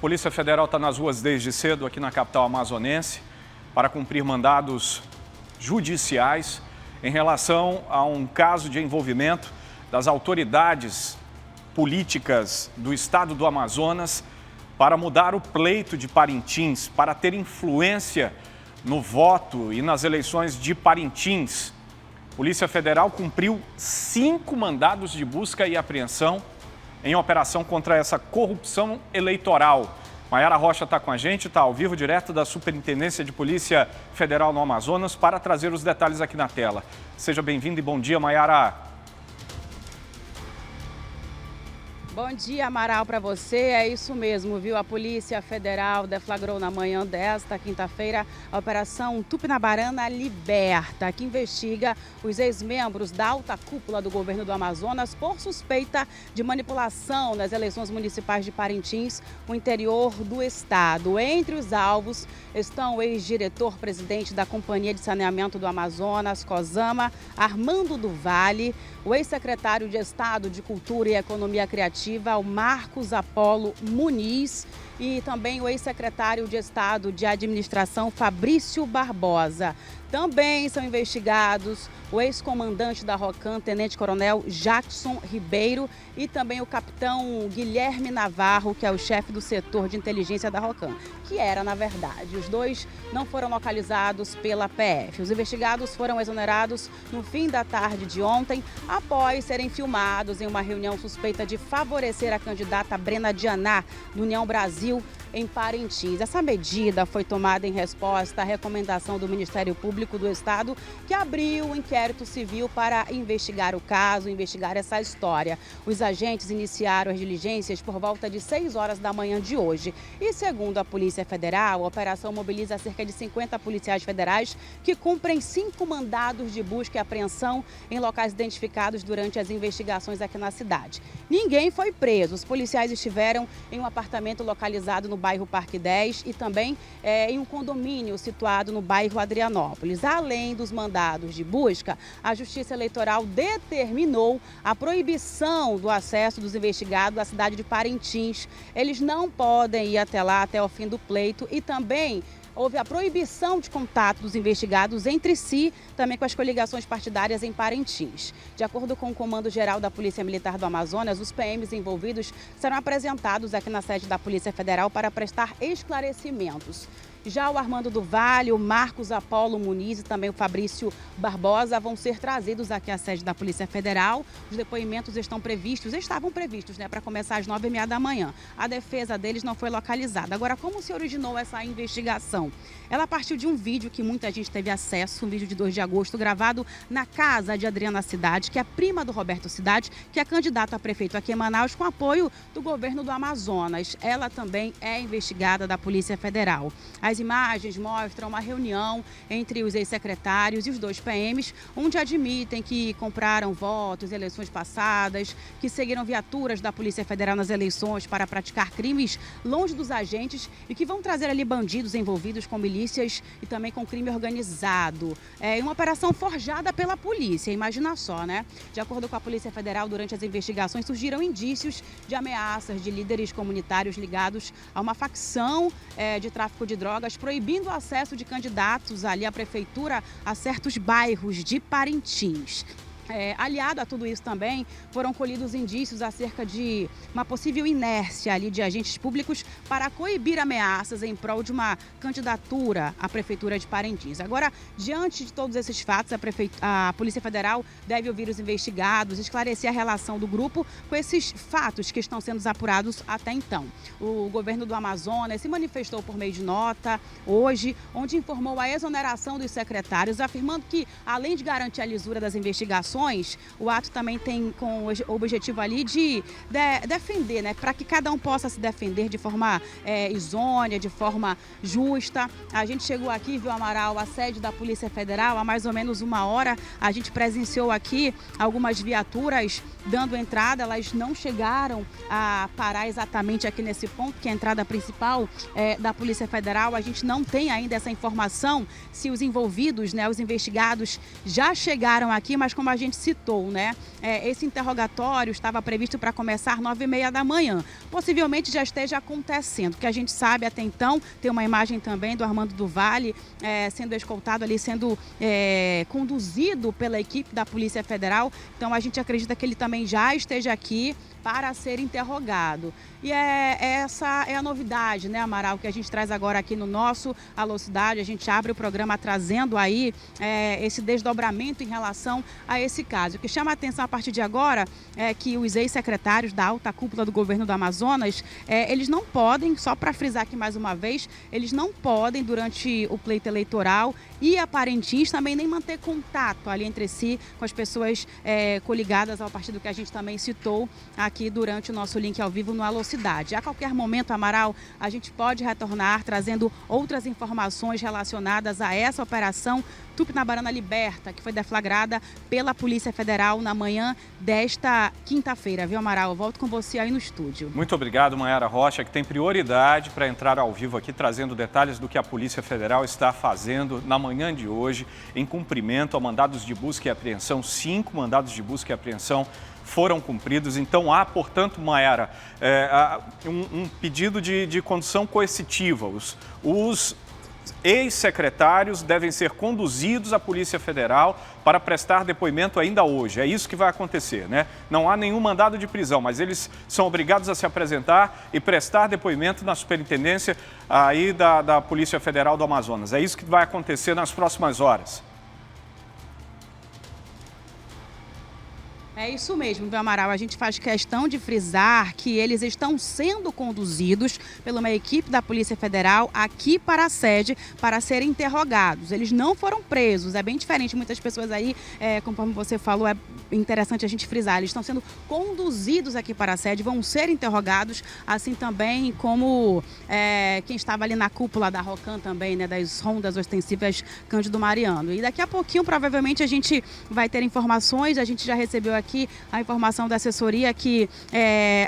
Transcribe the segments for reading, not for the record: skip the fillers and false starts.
Polícia Federal está nas ruas desde cedo aqui na capital amazonense para cumprir mandados judiciais em relação a um caso de envolvimento das autoridades políticas do estado do Amazonas para mudar o pleito de Parintins, para ter influência no voto e nas eleições de Parintins. Polícia Federal cumpriu 5 mandados de busca e apreensão em operação contra essa corrupção eleitoral. Mayara Rocha está com a gente, está ao vivo, direto da Superintendência de Polícia Federal no Amazonas, para trazer os detalhes aqui na tela. Seja bem-vindo e bom dia, Mayara. Bom dia, Amaral, para você. É isso mesmo, viu? A Polícia Federal deflagrou na manhã desta quinta-feira a Operação Tupinabarana Liberta, que investiga os ex-membros da alta cúpula do governo do Amazonas por suspeita de manipulação nas eleições municipais de Parintins, no interior do estado. Entre os alvos estão o ex-diretor-presidente da Companhia de Saneamento do Amazonas, COSAMA, Armando do Vale, o ex-secretário de Estado de Cultura e Economia Criativa, o Marcos Apolo Muniz, e também o ex-secretário de Estado de Administração, Fabrício Barbosa. Também são investigados o ex-comandante da ROCAM, tenente-coronel Jackson Ribeiro, e também o capitão Guilherme Navarro, que é o chefe do setor de inteligência da ROCAM, que era, na verdade. Os dois não foram localizados pela PF. Os investigados foram exonerados no fim da tarde de ontem, após serem filmados em uma reunião suspeita de favorecer a candidata Brena Dianá, do União Brasil, em Parintins. Essa medida foi tomada em resposta à recomendação do Ministério Público do Estado, que abriu um inquérito civil para investigar o caso, investigar essa história. Os agentes iniciaram as diligências por volta de 6 horas da manhã de hoje. E segundo a Polícia Federal, a operação mobiliza cerca de 50 policiais federais que cumprem 5 mandados de busca e apreensão em locais identificados durante as investigações aqui na cidade. Ninguém foi preso. Os policiais estiveram em um apartamento localizado no bairro Parque 10 e também em um condomínio situado no bairro Adrianópolis. Além dos mandados de busca, a Justiça Eleitoral determinou a proibição do acesso dos investigados à cidade de Parintins. Eles não podem ir até lá até o fim do pleito, e também houve a proibição de contato dos investigados entre si, também com as coligações partidárias em Parintins. De acordo com o Comando-Geral da Polícia Militar do Amazonas, os PMs envolvidos serão apresentados aqui na sede da Polícia Federal para prestar esclarecimentos. Já o Armando do Vale, o Marcos Apolo Muniz e também o Fabrício Barbosa vão ser trazidos aqui à sede da Polícia Federal. Os depoimentos estavam previstos, para começar às 9h30 da manhã. A defesa deles não foi localizada. Agora, como se originou essa investigação? Ela partiu de um vídeo que muita gente teve acesso, um vídeo de 2 de agosto, gravado na casa de Adriana Cidade, que é prima do Roberto Cidade, que é candidato a prefeito aqui em Manaus, com apoio do governo do Amazonas. Ela também é investigada da Polícia Federal. As imagens mostram uma reunião entre os ex-secretários e os 2 PMs, onde admitem que compraram votos em eleições passadas, que seguiram viaturas da Polícia Federal nas eleições para praticar crimes longe dos agentes e que vão trazer ali bandidos envolvidos com milícias e também com crime organizado. É uma operação forjada pela polícia, imagina só, né? De acordo com a Polícia Federal, durante as investigações surgiram indícios de ameaças de líderes comunitários ligados a uma facção de tráfico de drogas, proibindo o acesso de candidatos ali à prefeitura a certos bairros de Parintins. Aliado a tudo isso também, foram colhidos indícios acerca de uma possível inércia ali de agentes públicos para coibir ameaças em prol de uma candidatura à Prefeitura de Parintins. Agora, diante de todos esses fatos, a Polícia Federal deve ouvir os investigados, esclarecer a relação do grupo com esses fatos que estão sendo apurados até então. O governo do Amazonas se manifestou por meio de nota hoje, onde informou a exoneração dos secretários, afirmando que, além de garantir a lisura das investigações, o ato também tem com o objetivo ali de defender, para que cada um possa se defender de forma isônea, de forma justa. A gente chegou aqui, viu, Amaral, a sede da Polícia Federal, há mais ou menos 1 hora. A gente presenciou aqui algumas viaturas dando entrada, elas não chegaram a parar exatamente aqui nesse ponto, que é a entrada principal da Polícia Federal. A gente não tem ainda essa informação se os envolvidos, os investigados, já chegaram aqui, mas como a gente gente citou, né? Esse interrogatório estava previsto para começar às 9h30 da manhã. Possivelmente já esteja acontecendo, que a gente sabe até então, tem uma imagem também do Armando do Vale sendo escoltado ali, sendo conduzido pela equipe da Polícia Federal. Então a gente acredita que ele também já esteja aqui para ser interrogado. E essa é a novidade, né, Amaral, que a gente traz agora aqui no nosso Alô Cidade. A gente abre o programa trazendo aí esse desdobramento em relação a esse caso. O que chama a atenção a partir de agora é que os ex-secretários da alta cúpula do governo do Amazonas, eles não podem, só para frisar aqui mais uma vez, eles não podem, durante o pleito eleitoral, ir a Parintins, também nem manter contato ali entre si com as pessoas coligadas ao partido que a gente também citou aqui durante o nosso link ao vivo no Alô Cidade. A qualquer momento, Amaral, a gente pode retornar trazendo outras informações relacionadas a essa operação Tupinabarana Liberta, que foi deflagrada pela Polícia Federal na manhã desta quinta-feira, viu, Amaral? Eu volto com você aí no estúdio. Muito obrigado, Mayara Rocha, que tem prioridade para entrar ao vivo aqui, trazendo detalhes do que a Polícia Federal está fazendo na manhã de hoje, em cumprimento a mandados de busca e apreensão. 5 mandados de busca e apreensão foram cumpridos. Então há, portanto, Mayara, um pedido de condução coercitiva. Os ex-secretários devem ser conduzidos à Polícia Federal para prestar depoimento ainda hoje. É isso que vai acontecer, né? Não há nenhum mandado de prisão, mas eles são obrigados a se apresentar e prestar depoimento na superintendência aí da Polícia Federal do Amazonas. É isso que vai acontecer nas próximas horas. É isso mesmo, viu, Amaral? A gente faz questão de frisar que eles estão sendo conduzidos por uma equipe da Polícia Federal aqui para a sede para serem interrogados. Eles não foram presos, é bem diferente. Muitas pessoas aí, conforme você falou, é interessante a gente frisar. Eles estão sendo conduzidos aqui para a sede, vão ser interrogados, assim também como quem estava ali na cúpula da Rocan também, né, das rondas ostensivas Cândido Mariano. E daqui a pouquinho, provavelmente, a gente vai ter informações, a gente já recebeu aqui a informação da assessoria que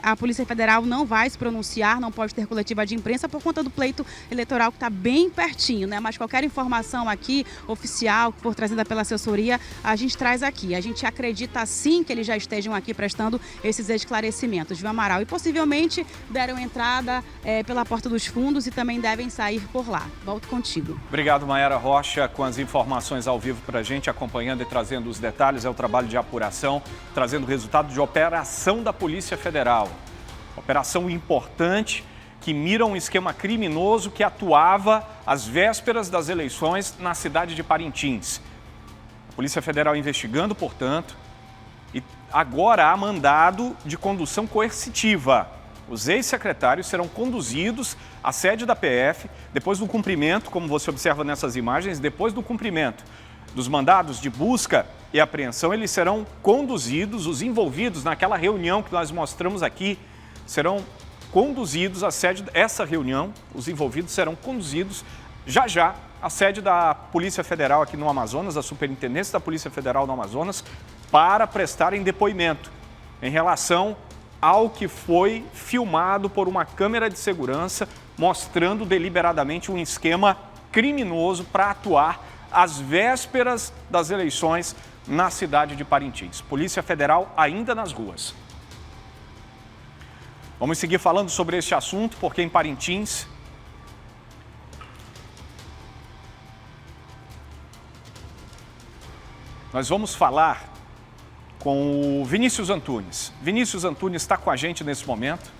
a Polícia Federal não vai se pronunciar, não pode ter coletiva de imprensa por conta do pleito eleitoral que está bem pertinho, né? Mas qualquer informação aqui, oficial, que for trazida pela assessoria, a gente traz aqui. A gente acredita sim que eles já estejam aqui prestando esses esclarecimentos, viu, Amaral? E possivelmente deram entrada pela porta dos fundos e também devem sair por lá. Volto contigo. Obrigado, Mayara Rocha, com as informações ao vivo para a gente, acompanhando e trazendo os detalhes. É o trabalho de apuração, trazendo o resultado de operação da Polícia Federal. Operação importante que mira um esquema criminoso que atuava às vésperas das eleições na cidade de Parintins. A Polícia Federal investigando, portanto, e agora há mandado de condução coercitiva. Os ex-secretários serão conduzidos à sede da PF depois do cumprimento, como você observa nessas imagens, depois do cumprimento dos mandados de busca e apreensão, eles serão conduzidos, os envolvidos naquela reunião que nós mostramos aqui, serão conduzidos à sede dessa reunião, os envolvidos serão conduzidos já à sede da Polícia Federal aqui no Amazonas, da Superintendência da Polícia Federal no Amazonas, para prestarem depoimento em relação ao que foi filmado por uma câmera de segurança, mostrando deliberadamente um esquema criminoso para atuar às vésperas das eleições na cidade de Parintins. Polícia Federal ainda nas ruas. Vamos seguir falando sobre este assunto, porque em Parintins nós vamos falar com o Vinícius Antunes. Vinícius Antunes está com a gente nesse momento.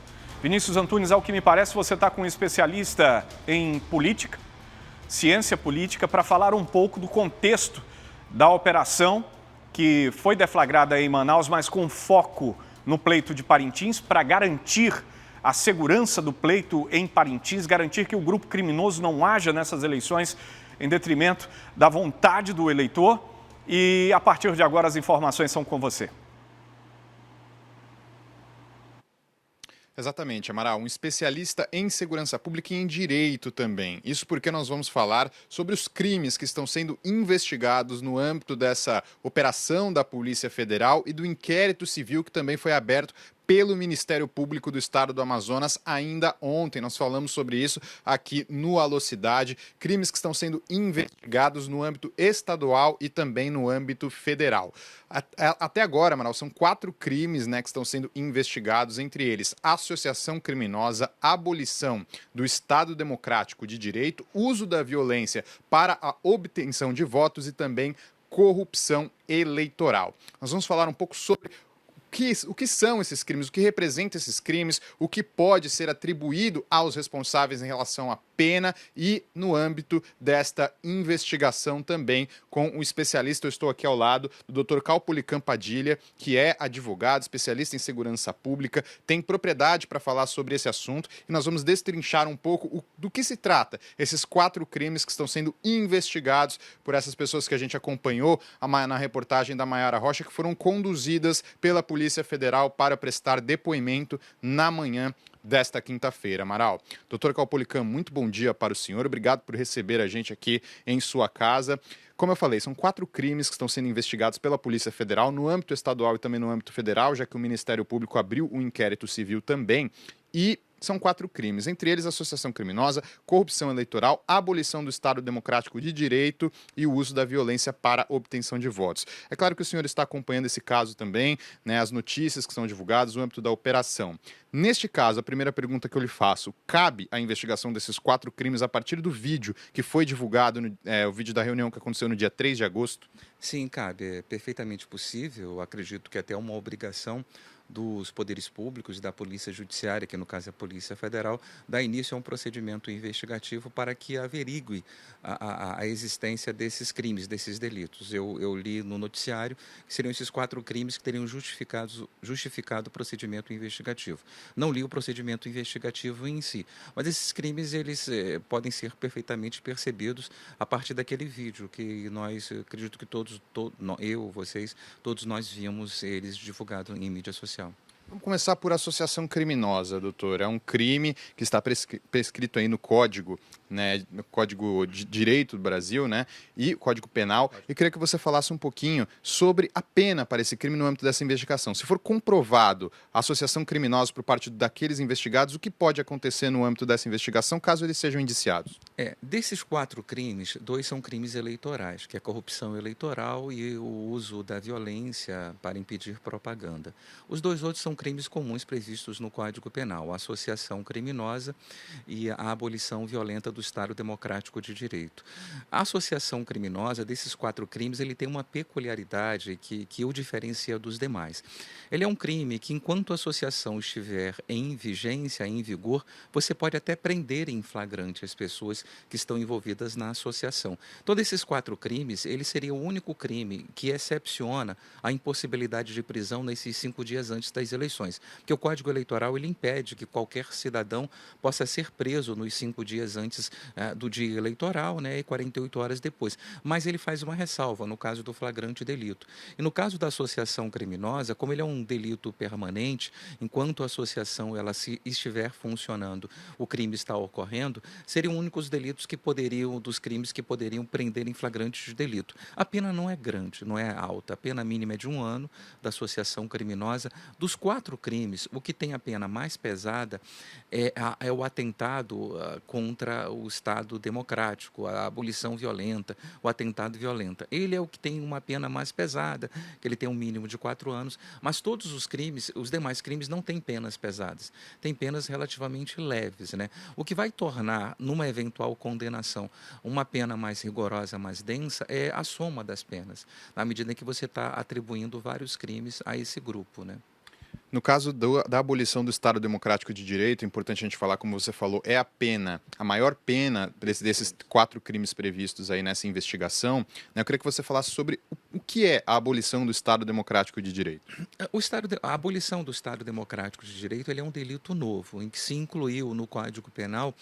Vinícius Antunes, ao que me parece, você está com um especialista em política, ciência política, para falar um pouco do contexto da operação que foi deflagrada em Manaus, mas com foco no pleito de Parintins, para garantir a segurança do pleito em Parintins, garantir que o grupo criminoso não haja nessas eleições em detrimento da vontade do eleitor. E a partir de agora as informações são com você. Exatamente, Amaral, um especialista em segurança pública e em direito também. Isso porque nós vamos falar sobre os crimes que estão sendo investigados no âmbito dessa operação da Polícia Federal e do inquérito civil que também foi aberto pelo Ministério Público do Estado do Amazonas ainda ontem. Nós falamos sobre isso aqui no Alô Cidade. Crimes que estão sendo investigados no âmbito estadual e também no âmbito federal. Até agora, Amaral, são 4 crimes, né, que estão sendo investigados, entre eles associação criminosa, abolição do Estado Democrático de Direito, uso da violência para a obtenção de votos e também corrupção eleitoral. Nós vamos falar um pouco sobre o que são esses crimes, o que representa esses crimes, o que pode ser atribuído aos responsáveis em relação à pena e no âmbito desta investigação também com um especialista. Eu estou aqui ao lado do Dr. Caupolicán Padilha, que é advogado, especialista em segurança pública, tem propriedade para falar sobre esse assunto e nós vamos destrinchar um pouco do que se trata, esses 4 crimes que estão sendo investigados por essas pessoas que a gente acompanhou na reportagem da Mayara Rocha, que foram conduzidas pela Polícia Federal para prestar depoimento na manhã desta quinta-feira. Amaral, Dr. Caupolicán, muito bom dia para o senhor. Obrigado por receber a gente aqui em sua casa. Como eu falei, são 4 crimes que estão sendo investigados pela Polícia Federal no âmbito estadual e também no âmbito federal, já que o Ministério Público abriu um inquérito civil também. E são 4 crimes, entre eles associação criminosa, corrupção eleitoral, abolição do Estado Democrático de Direito e o uso da violência para obtenção de votos. É claro que o senhor está acompanhando esse caso também, né, as notícias que são divulgadas no âmbito da operação. Neste caso, a primeira pergunta que eu lhe faço, cabe a investigação desses 4 crimes a partir do vídeo que foi divulgado, o vídeo da reunião que aconteceu no dia 3 de agosto? Sim, cabe. É perfeitamente possível. Eu acredito que é até uma obrigação dos poderes públicos, da Polícia Judiciária, que no caso é a Polícia Federal, dar início a um procedimento investigativo para que averigue a existência desses crimes, desses delitos. Eu li no noticiário que seriam esses 4 crimes que teriam justificado o procedimento investigativo. Não li o procedimento investigativo em si, mas esses crimes eles podem ser perfeitamente percebidos a partir daquele vídeo que nós, acredito que eu, vocês, todos nós vimos eles divulgados em mídia social. Vamos começar por associação criminosa, doutor. É um crime que está prescrito aí no Código, né, no Código de Direito do Brasil, né, e Código Penal. E queria que você falasse um pouquinho sobre a pena para esse crime no âmbito dessa investigação. Se for comprovado a associação criminosa por parte daqueles investigados, o que pode acontecer no âmbito dessa investigação caso eles sejam indiciados? Desses 4 crimes, 2 são crimes eleitorais, que é a corrupção eleitoral e o uso da violência para impedir propaganda. Os 2 outros são crimes comuns previstos no Código Penal, a associação criminosa e a abolição violenta do Estado Democrático de Direito. A associação criminosa, desses 4 crimes, ele tem uma peculiaridade que o diferencia dos demais. Ele é um crime que, enquanto a associação estiver em vigência, em vigor, você pode até prender em flagrante as pessoas que estão envolvidas na associação. Todos esses 4 crimes, ele seria o único crime que excepciona a impossibilidade de prisão nesses 5 dias antes das eleições. Porque o Código Eleitoral ele impede que qualquer cidadão possa ser preso nos 5 dias antes do dia eleitoral, né, e 48 horas depois. Mas ele faz uma ressalva no caso do flagrante delito. E no caso da associação criminosa, como ele é um delito permanente, enquanto a associação ela estiver funcionando, o crime está ocorrendo, seriam únicos delitos dos crimes que poderiam prender em flagrante de delito. A pena não é grande, não é alta. A pena mínima é de 1 ano da associação criminosa. Dos 4 crimes, o que tem a pena mais pesada é o atentado contra o Estado Democrático, a abolição violenta, o atentado violento. Ele é o que tem uma pena mais pesada, que ele tem um mínimo de 4 anos, mas todos os crimes, os demais crimes não têm penas pesadas, têm penas relativamente leves, né? O que vai tornar, numa eventual condenação, uma pena mais rigorosa, mais densa, é a soma das penas, na medida em que você está atribuindo vários crimes a esse grupo, né? No caso da abolição do Estado Democrático de Direito, é importante a gente falar, como você falou, é a pena, a maior pena desses 4 crimes previstos aí nessa investigação. Né? Eu queria que você falasse sobre o que é a abolição do Estado Democrático de Direito. A abolição do Estado Democrático de Direito ele é um delito novo, em que se incluiu no Código Penal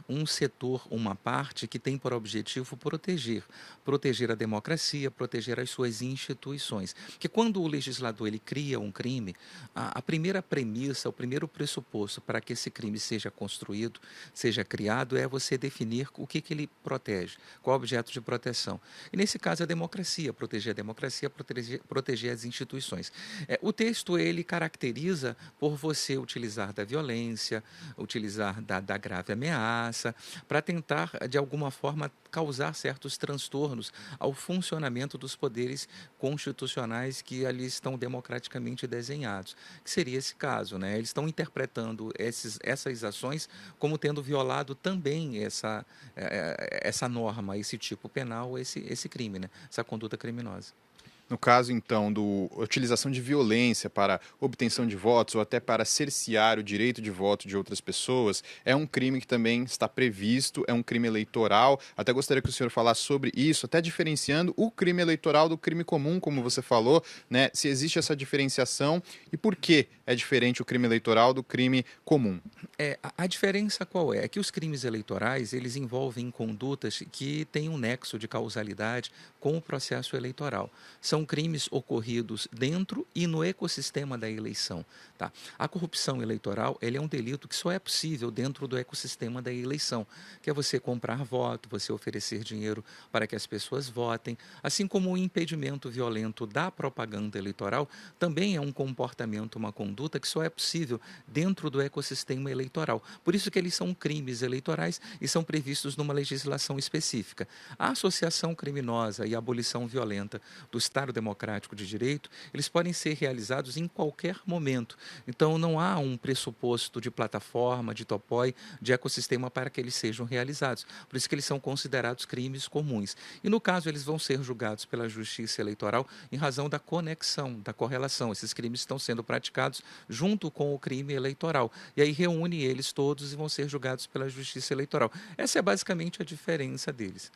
um setor, uma parte que tem por objetivo proteger a democracia, proteger as suas instituições. Porque quando o legislador ele cria um crime, a primeira premissa, o primeiro pressuposto para que esse crime seja construído, seja criado, é você definir o que ele protege, qual é o objeto de proteção. E nesse caso a democracia, proteger a democracia, proteger as instituições. O texto, ele caracteriza por você utilizar da violência, utilizar da grave ameaça, para tentar, de alguma forma, causar certos transtornos ao funcionamento dos poderes constitucionais que ali estão democraticamente desenhados, que seria esse caso, né? Eles estão interpretando essas ações como tendo violado também essa norma, esse tipo penal, esse crime, né? Essa conduta criminosa. No caso, então, da utilização de violência para obtenção de votos ou até para cercear o direito de voto de outras pessoas, é um crime que também está previsto, é um crime eleitoral. Até gostaria que o senhor falasse sobre isso, até diferenciando o crime eleitoral do crime comum, como você falou, né? Se existe essa diferenciação e por que é diferente o crime eleitoral do crime comum. A diferença qual é? É que os crimes eleitorais, eles envolvem condutas que têm um nexo de causalidade com o processo eleitoral. São crimes ocorridos dentro e no ecossistema da eleição. Tá? A corrupção eleitoral, ele é um delito que só é possível dentro do ecossistema da eleição, que é você comprar voto, você oferecer dinheiro para que as pessoas votem, assim como o impedimento violento da propaganda eleitoral, também é um comportamento, uma conduta que só é possível dentro do ecossistema eleitoral. Por isso que eles são crimes eleitorais e são previstos numa legislação específica. A associação criminosa e a abolição violenta do Estado Democrático de Direito, eles podem ser realizados em qualquer momento. Então, não há um pressuposto de plataforma, de topói, de ecossistema para que eles sejam realizados. Por isso que eles são considerados crimes comuns. E, no caso, eles vão ser julgados pela Justiça Eleitoral em razão da conexão, da correlação. Esses crimes estão sendo praticados junto com o crime eleitoral. E aí reúne eles todos e vão ser julgados pela Justiça Eleitoral. Essa é basicamente a diferença deles.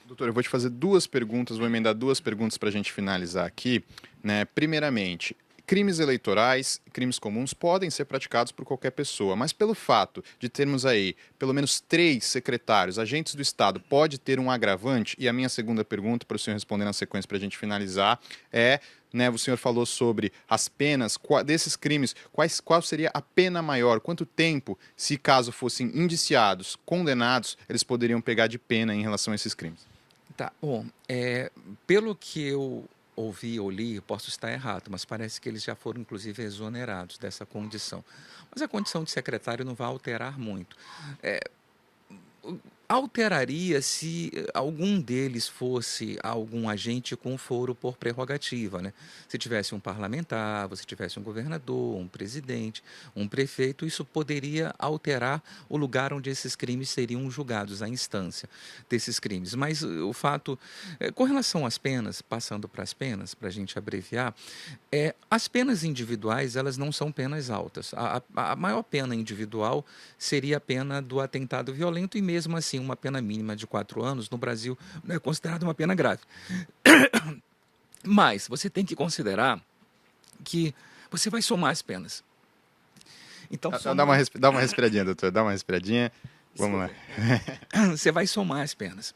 Doutor, eu vou te fazer duas perguntas, vou emendar duas perguntas para a gente finalizar aqui, né? Primeiramente, crimes eleitorais e crimes comuns podem ser praticados por qualquer pessoa, mas pelo fato de termos aí pelo menos 3 secretários, agentes do Estado, pode ter um agravante? E a minha segunda pergunta, para o senhor responder na sequência para a gente finalizar, né, o senhor falou sobre as penas desses crimes, qual seria a pena maior? Quanto tempo, se caso fossem indiciados, condenados, eles poderiam pegar de pena em relação a esses crimes? Tá, bom, pelo que eu ouvi ou li, posso estar errado, mas parece que eles já foram, inclusive, exonerados dessa condição. Mas a condição de secretário não vai alterar muito. Alteraria se algum deles fosse algum agente com foro por prerrogativa, né? Se tivesse um parlamentar, você tivesse um governador, um presidente, um prefeito, isso poderia alterar o lugar onde esses crimes seriam julgados, a instância desses crimes. Mas o fato, com relação às penas, passando para as penas, para a gente abreviar, as penas individuais, elas não são penas altas. A maior pena individual seria a pena do atentado violento e mesmo assim uma pena mínima de 4 anos no Brasil não é considerada uma pena grave. Mas você tem que considerar que você vai somar as penas. Então, dá uma respiradinha, doutor, dá uma respiradinha. Vamos lá. Você vai somar as penas.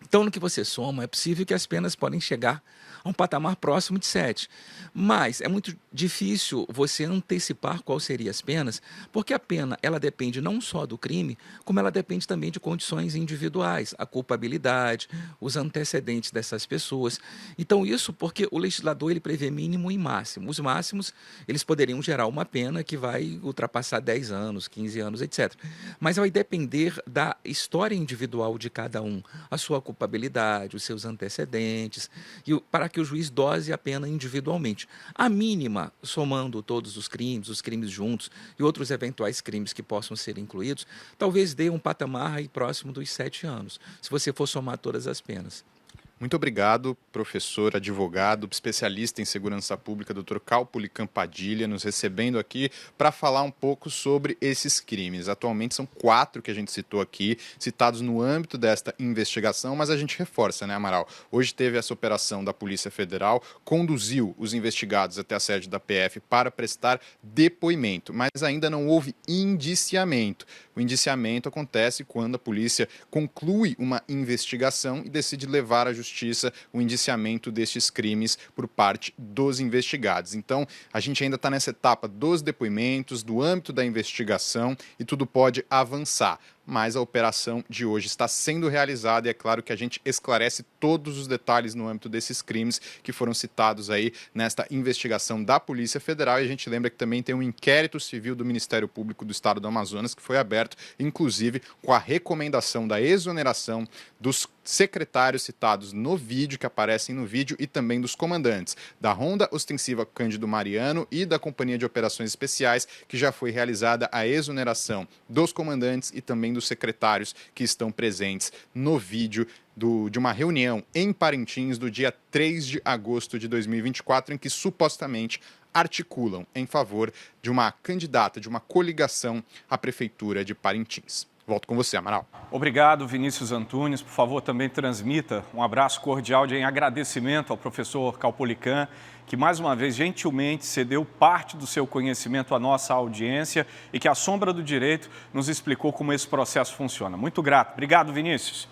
Então, no que você soma, é possível que as penas podem chegar a um patamar próximo de 7. Mas é muito difícil você antecipar quais seriam as penas, porque a pena ela depende não só do crime, como ela depende também de condições individuais, a culpabilidade, os antecedentes dessas pessoas. Então, isso porque o legislador ele prevê mínimo e máximo. Os máximos eles poderiam gerar uma pena que vai ultrapassar 10 anos, 15 anos, etc. Mas vai depender da história individual de cada um, a sua culpabilidade, os seus antecedentes, e para que o juiz dose a pena individualmente. A mínima, somando todos os crimes juntos e outros eventuais crimes que possam ser incluídos, talvez dê um patamar aí próximo dos 7 anos, se você for somar todas as penas. Muito obrigado, professor, advogado, especialista em segurança pública, Dr. Cálpoli Campadilha, nos recebendo aqui para falar um pouco sobre esses crimes. Atualmente são 4 que a gente citou aqui, citados no âmbito desta investigação, mas a gente reforça, né, Amaral? Hoje teve essa operação da Polícia Federal, conduziu os investigados até a sede da PF para prestar depoimento, mas ainda não houve indiciamento. O indiciamento acontece quando a polícia conclui uma investigação e decide levar à justiça o indiciamento destes crimes por parte dos investigados. Então, a gente ainda está nessa etapa dos depoimentos, do âmbito da investigação e tudo pode avançar. mas a operação de hoje está sendo realizada e é claro que a gente esclarece todos os detalhes no âmbito desses crimes que foram citados aí nesta investigação da Polícia Federal. E a gente lembra que também tem um inquérito civil do Ministério Público do Estado do Amazonas que foi aberto, inclusive com a recomendação da exoneração dos secretários citados no vídeo, que aparecem no vídeo, e também dos comandantes da Ronda Ostensiva Cândido Mariano e da Companhia de Operações Especiais, que já foi realizada a exoneração dos comandantes e também dos secretários que estão presentes no vídeo de uma reunião em Parintins do dia 3 de agosto de 2024, em que supostamente articulam em favor de uma candidata, de uma coligação à Prefeitura de Parintins. Volto com você, Amaral. Obrigado, Vinícius Antunes. Por favor, também transmita um abraço cordial em agradecimento ao professor Caupolicán, que mais uma vez gentilmente cedeu parte do seu conhecimento à nossa audiência e que, à sombra do direito, nos explicou como esse processo funciona. Muito grato. Obrigado, Vinícius.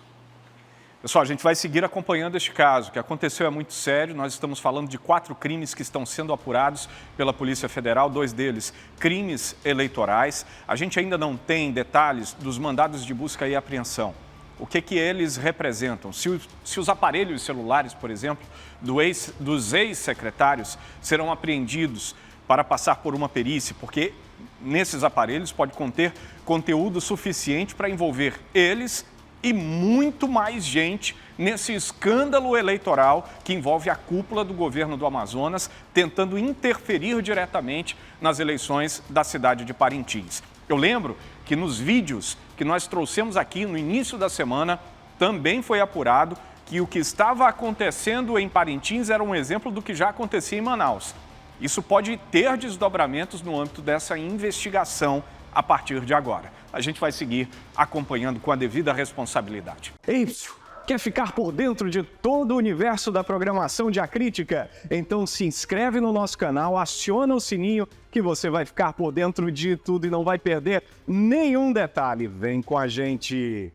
Pessoal, a gente vai seguir acompanhando este caso. O que aconteceu é muito sério. Nós estamos falando de 4 crimes que estão sendo apurados pela Polícia Federal, 2 deles crimes eleitorais. A gente ainda não tem detalhes dos mandados de busca e apreensão. O que eles representam? Se os aparelhos celulares, por exemplo, dos ex-secretários serão apreendidos para passar por uma perícia, porque nesses aparelhos pode conter conteúdo suficiente para envolver eles e muito mais gente nesse escândalo eleitoral que envolve a cúpula do governo do Amazonas tentando interferir diretamente nas eleições da cidade de Parintins. Eu lembro que nos vídeos que nós trouxemos aqui no início da semana também foi apurado que o que estava acontecendo em Parintins era um exemplo do que já acontecia em Manaus. Isso pode ter desdobramentos no âmbito dessa investigação a partir de agora. A gente vai seguir acompanhando com a devida responsabilidade. Isso! Quer ficar por dentro de todo o universo da programação de A Crítica? Então se inscreve no nosso canal, aciona o sininho que você vai ficar por dentro de tudo e não vai perder nenhum detalhe. Vem com a gente!